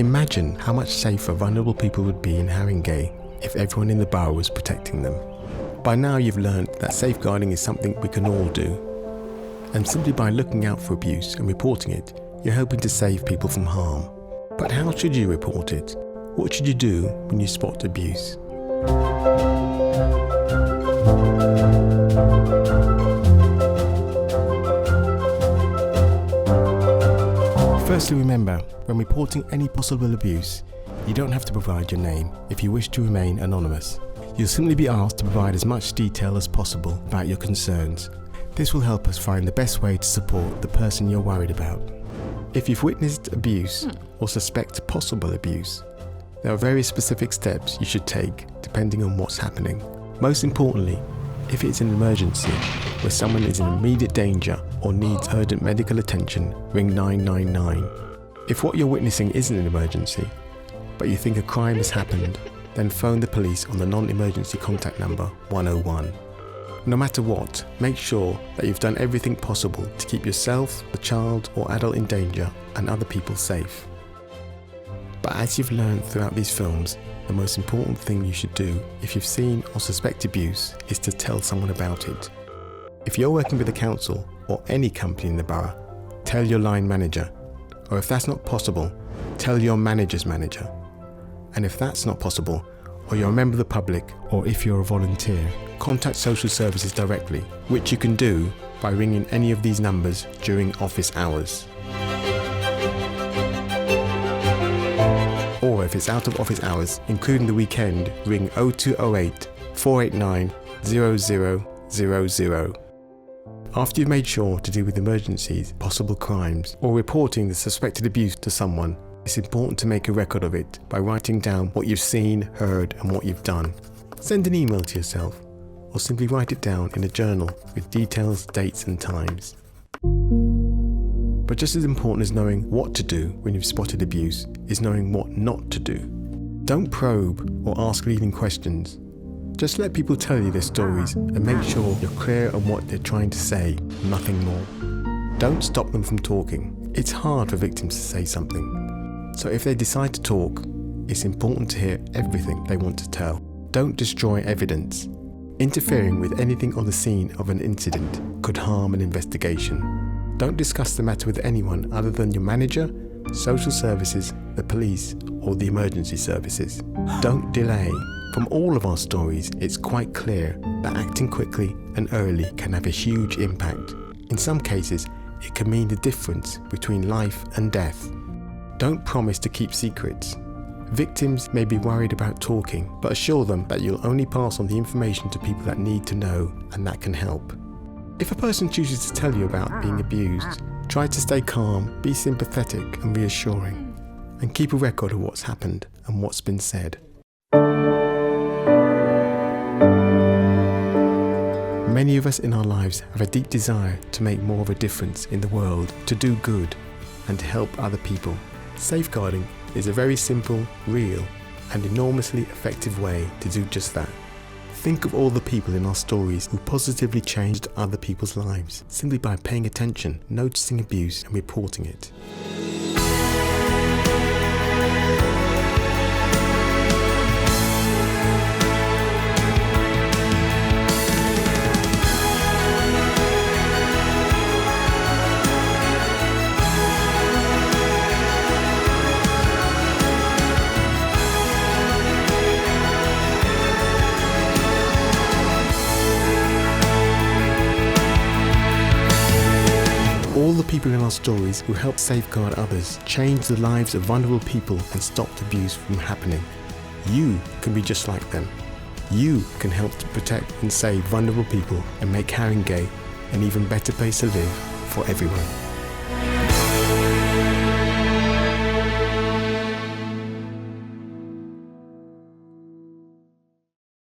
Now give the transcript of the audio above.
Imagine how much safer vulnerable people would be in Haringey if everyone in the borough was protecting them. By now you've learned that safeguarding is something we can all do. And simply by looking out for abuse and reporting it, you're helping to save people from harm. But how should you report it? What should you do when you spot abuse? Firstly, remember, when reporting any possible abuse, you don't have to provide your name if you wish to remain anonymous. You'll simply be asked to provide as much detail as possible about your concerns. This will help us find the best way to support the person you're worried about. If you've witnessed abuse or suspect possible abuse, there are very specific steps you should take depending on what's happening. Most importantly, if it's an emergency where someone is in immediate danger or needs urgent medical attention, ring 999. If what you're witnessing isn't an emergency, but you think a crime has happened, then phone the police on the non-emergency contact number 101. No matter what, make sure that you've done everything possible to keep yourself, the child or adult in danger, and other people safe. But as you've learned throughout these films, the most important thing you should do if you've seen or suspect abuse is to tell someone about it. If you're working with a council or any company in the borough, tell your line manager. Or if that's not possible, tell your manager's manager. And if that's not possible, or you're a member of the public, or if you're a volunteer, contact social services directly, which you can do by ringing any of these numbers during office hours. Or if it's out of office hours, including the weekend, ring 0208 489 0000. After you've made sure to deal with emergencies, possible crimes, or reporting the suspected abuse to someone, it's important to make a record of it by writing down what you've seen, heard, and what you've done. Send an email to yourself, or simply write it down in a journal with details, dates, and times. But just as important as knowing what to do when you've spotted abuse is knowing what not to do. Don't probe or ask leading questions. Just let people tell you their stories and make sure you're clear on what they're trying to say, nothing more. Don't stop them from talking. It's hard for victims to say something. So if they decide to talk, it's important to hear everything they want to tell. Don't destroy evidence. Interfering with anything on the scene of an incident could harm an investigation. Don't discuss the matter with anyone other than your manager, social services, the police, or the emergency services. Don't delay. From all of our stories, it's quite clear that acting quickly and early can have a huge impact. In some cases, it can mean the difference between life and death. Don't promise to keep secrets. Victims may be worried about talking, but assure them that you'll only pass on the information to people that need to know and that can help. If a person chooses to tell you about being abused, try to stay calm, be sympathetic and reassuring, and keep a record of what's happened and what's been said. Many of us in our lives have a deep desire to make more of a difference in the world, to do good, and to help other people. Safeguarding is a very simple, real, and enormously effective way to do just that. Think of all the people in our stories who positively changed other people's lives simply by paying attention, noticing abuse, and reporting it. All the people in our stories who helped safeguard others, changed the lives of vulnerable people and stopped abuse from happening. You can be just like them. You can help to protect and save vulnerable people and make Haringey an even better place to live for everyone.